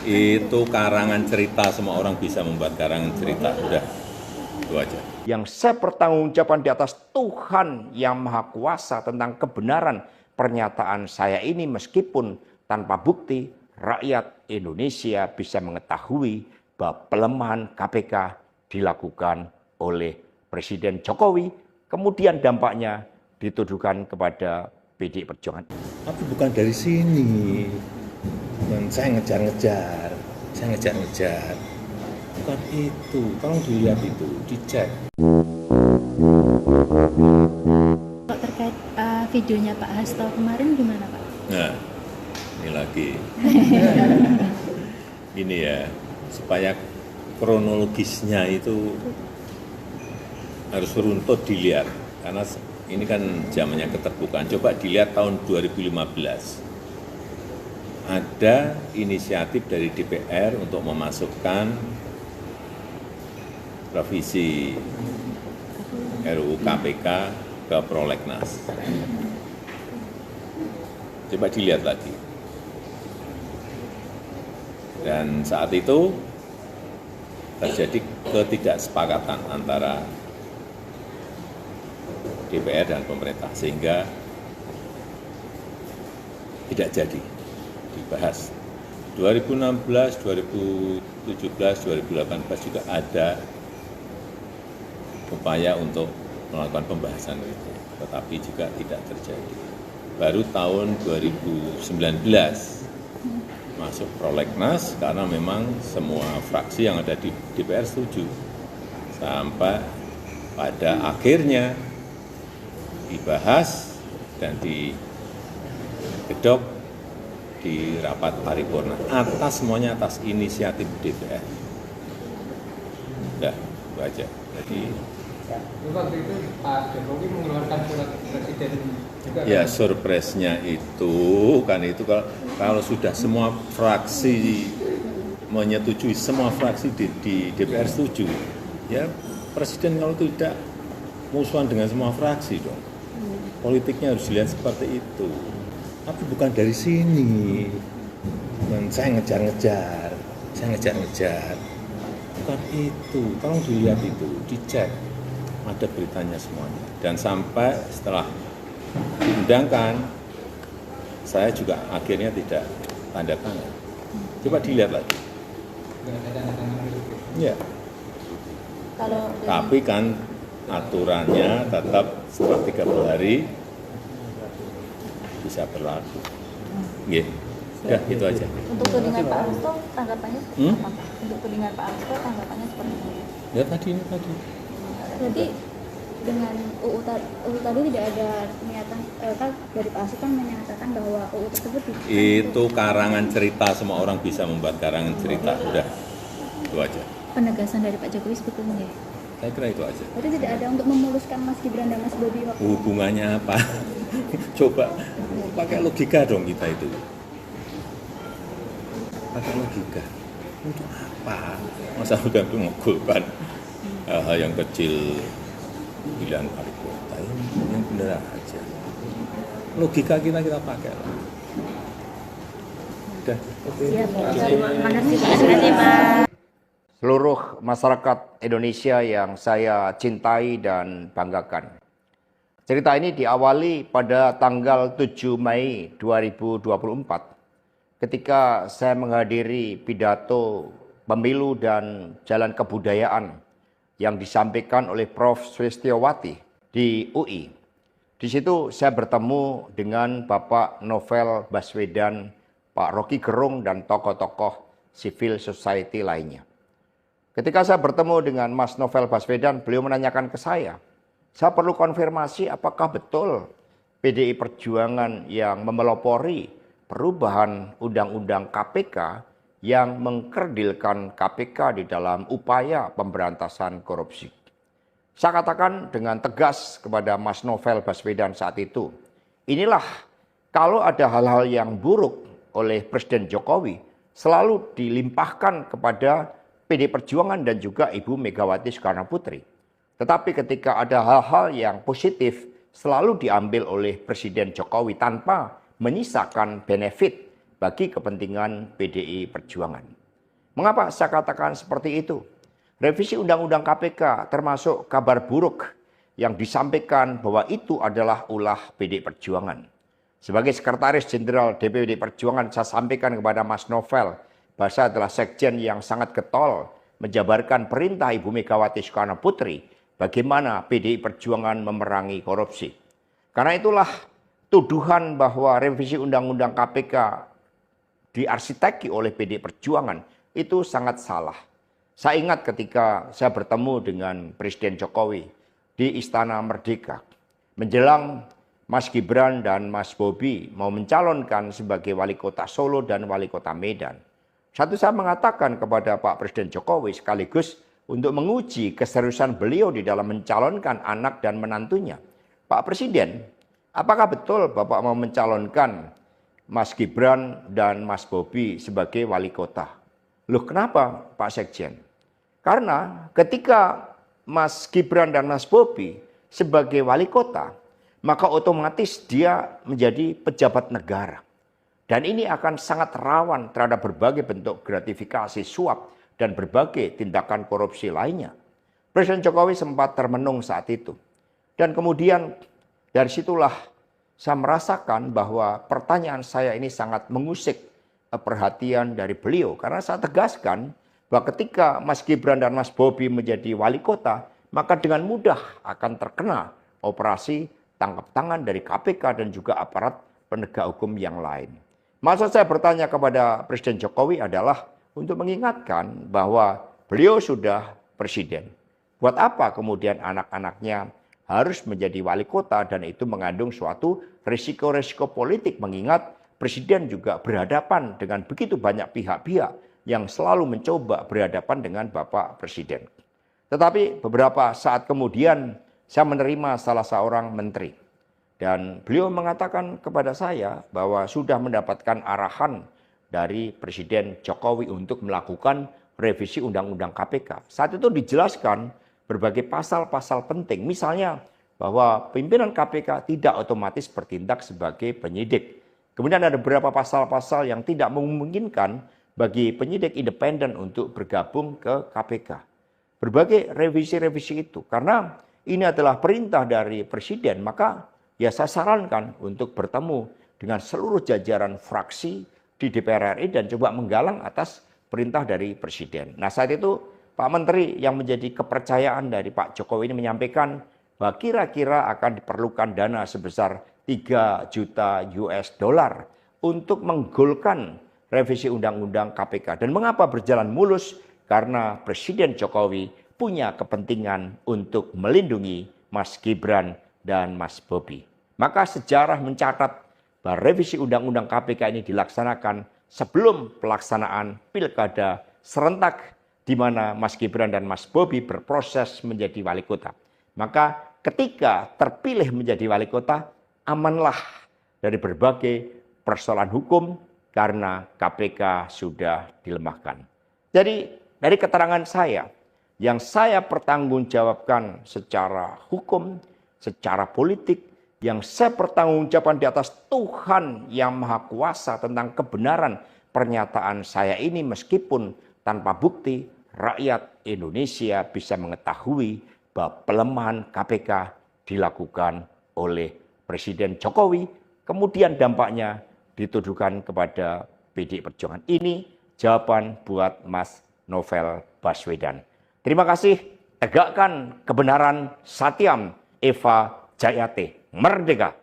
Itu karangan cerita, semua orang bisa membuat karangan cerita. Udah, itu aja. Yang saya pertanggungjawabkan di atas Tuhan yang Maha Kuasa tentang kebenaran pernyataan saya ini, meskipun tanpa bukti, rakyat Indonesia bisa mengetahui bahwa pelemahan KPK dilakukan oleh Presiden Jokowi, kemudian dampaknya dituduhkan kepada PDI Perjuangan. Tapi bukan dari sini. Dan saya ngejar-ngejar, bukan itu. Tolong dilihat itu, dicek. Kalau terkait videonya Pak Hasto kemarin gimana Pak? Nah, ini lagi. Ini ya, supaya kronologisnya itu harus runtut dilihat. Karena ini kan zamannya keterbukaan. Coba dilihat tahun 2015. Ada inisiatif dari DPR untuk memasukkan revisi RUU KPK ke prolegnas. Coba dilihat lagi. Dan saat itu terjadi ketidaksepakatan antara DPR dan pemerintah, sehingga tidak jadi dibahas. 2016, 2017, 2018 juga ada upaya untuk melakukan pembahasan itu, tetapi juga tidak terjadi. Baru tahun 2019 masuk prolegnas karena memang semua fraksi yang ada di DPR setuju. Sampai pada akhirnya dibahas dan digedok di rapat paripurna semuanya atas inisiatif DPR. Udah, itu aja. Jadi waktu itu Pak Jokowi mengeluarkan surat presiden juga. Ya, surprise-nya itu kan itu kalau sudah semua fraksi menyetujui, semua fraksi di DPR setuju, ya presiden kalau tidak musuhan dengan semua fraksi dong. Politiknya harus dilihat seperti itu. Tapi bukan dari sini. Dan saya ngejar-ngejar, bukan itu. Tolong dilihat itu, dicek. Ada beritanya semuanya. Dan sampai setelah diundangkan, saya juga akhirnya tidak tanda tangan. Coba dilihat lagi. Nggak ada tanda tangan itu. Ya. Tapi kan aturannya tetap setelah 30 hari bisa berlaku. Nggih. Ya, itu aja. Untuk tudingan Pak Hasto tanggapannya seperti apa Pak? Untuk tudingan Pak Hasto tanggapannya seperti apa? Ya tadi. Berarti dengan UU tadi tidak ada niatan kan dari Pak Hasto kan menyatakan bahwa UU tersebut Itu karangan cerita, semua orang bisa membuat karangan cerita. Udah, itu aja. penegasan dari Pak Jokowi sebetulnya. Saya kira itu aja. Berarti tidak ada untuk memuluskan Mas Gibran dan Mas Bobi waktu Hubungannya apa? Coba pakai logika dong kita itu. Pakai logika. Untuk apa? Masa udah mengumpulkan hal yang kecil pilihan wali kota, yang benar aja. Logika kita pakai lah. Udah, oke. Terima kasih Pak. Seluruh masyarakat Indonesia yang saya cintai dan banggakan. Cerita ini diawali pada tanggal 7 Mei 2024 ketika saya menghadiri pidato pemilu dan jalan kebudayaan yang disampaikan oleh Prof. Sulistyowati di UI. Di situ saya bertemu dengan Bapak Novel Baswedan, Pak Rocky Gerung, dan tokoh-tokoh civil society lainnya. Ketika saya bertemu dengan Mas Novel Baswedan, beliau menanyakan ke saya perlu konfirmasi apakah betul PDI Perjuangan yang memelopori perubahan Undang-Undang KPK yang mengkerdilkan KPK di dalam upaya pemberantasan korupsi. Saya katakan dengan tegas kepada Mas Novel Baswedan saat itu, inilah kalau ada hal-hal yang buruk oleh Presiden Jokowi selalu dilimpahkan kepada PD Perjuangan dan juga Ibu Megawati Soekarno Putri. Tetapi ketika ada hal-hal yang positif selalu diambil oleh Presiden Jokowi tanpa menyisakan benefit bagi kepentingan PDI Perjuangan. Mengapa saya katakan seperti itu? Revisi Undang-Undang KPK termasuk kabar buruk yang disampaikan bahwa itu adalah ulah PDI Perjuangan. Sebagai Sekretaris Jenderal DPD Perjuangan, saya sampaikan kepada Mas Novel bahwa saya adalah sekjen yang sangat getol menjabarkan perintah Ibu Megawati Soekarno Putri bagaimana PDI Perjuangan memerangi korupsi. Karena itulah tuduhan bahwa revisi Undang-Undang KPK diarsiteki oleh PDI Perjuangan itu sangat salah. Saya ingat ketika saya bertemu dengan Presiden Jokowi di Istana Merdeka menjelang Mas Gibran dan Mas Bobi mau mencalonkan sebagai wali kota Solo dan wali kota Medan. Satu saya mengatakan kepada Pak Presiden Jokowi sekaligus untuk menguji keseriusan beliau di dalam mencalonkan anak dan menantunya. Pak Presiden, apakah betul Bapak mau mencalonkan Mas Gibran dan Mas Bobi sebagai wali kota? Loh kenapa Pak Sekjen? Karena ketika Mas Gibran dan Mas Bobi sebagai wali kota, maka otomatis dia menjadi pejabat negara. Dan ini akan sangat rawan terhadap berbagai bentuk gratifikasi, suap, dan berbagai tindakan korupsi lainnya. Presiden Jokowi sempat termenung saat itu. Dan kemudian dari situlah saya merasakan bahwa pertanyaan saya ini sangat mengusik perhatian dari beliau. Karena saya tegaskan bahwa ketika Mas Gibran dan Mas Bobi menjadi wali kota, maka dengan mudah akan terkena operasi tangkap tangan dari KPK dan juga aparat penegak hukum yang lain. Maksud saya bertanya kepada Presiden Jokowi adalah untuk mengingatkan bahwa beliau sudah presiden. Buat apa kemudian anak-anaknya harus menjadi wali kota dan itu mengandung suatu risiko-risiko politik mengingat presiden juga berhadapan dengan begitu banyak pihak-pihak yang selalu mencoba berhadapan dengan Bapak Presiden. Tetapi beberapa saat kemudian saya menerima salah seorang menteri. Dan beliau mengatakan kepada saya bahwa sudah mendapatkan arahan dari Presiden Jokowi untuk melakukan revisi Undang-Undang KPK. Saat itu dijelaskan berbagai pasal-pasal penting. Misalnya bahwa pimpinan KPK tidak otomatis bertindak sebagai penyidik. Kemudian ada beberapa pasal-pasal yang tidak memungkinkan bagi penyidik independen untuk bergabung ke KPK. Berbagai revisi-revisi itu. Karena ini adalah perintah dari Presiden, maka ya saya sarankan untuk bertemu dengan seluruh jajaran fraksi di DPR RI dan coba menggalang atas perintah dari Presiden. Nah saat itu Pak Menteri yang menjadi kepercayaan dari Pak Jokowi ini menyampaikan bahwa kira-kira akan diperlukan dana sebesar 3 juta US dollar untuk menggolkan revisi Undang-Undang KPK. Dan mengapa berjalan mulus? Karena Presiden Jokowi punya kepentingan untuk melindungi Mas Gibran dan Mas Bobi. Maka sejarah mencatat bahwa revisi Undang-Undang KPK ini dilaksanakan sebelum pelaksanaan pilkada serentak di mana Mas Gibran dan Mas Bobi berproses menjadi wali kota. Maka ketika terpilih menjadi wali kota, amanlah dari berbagai persoalan hukum karena KPK sudah dilemahkan. Jadi dari keterangan saya, yang saya pertanggungjawabkan secara hukum, secara politik, yang saya pertanggungjawabkan di atas Tuhan yang Maha Kuasa tentang kebenaran pernyataan saya ini meskipun tanpa bukti, rakyat Indonesia bisa mengetahui bahwa pelemahan KPK dilakukan oleh Presiden Jokowi, kemudian dampaknya dituduhkan kepada PDI Perjuangan. Ini jawaban buat Mas Novel Baswedan. Terima kasih, tegakkan kebenaran, Satyam, Eva Jayate, merdeka.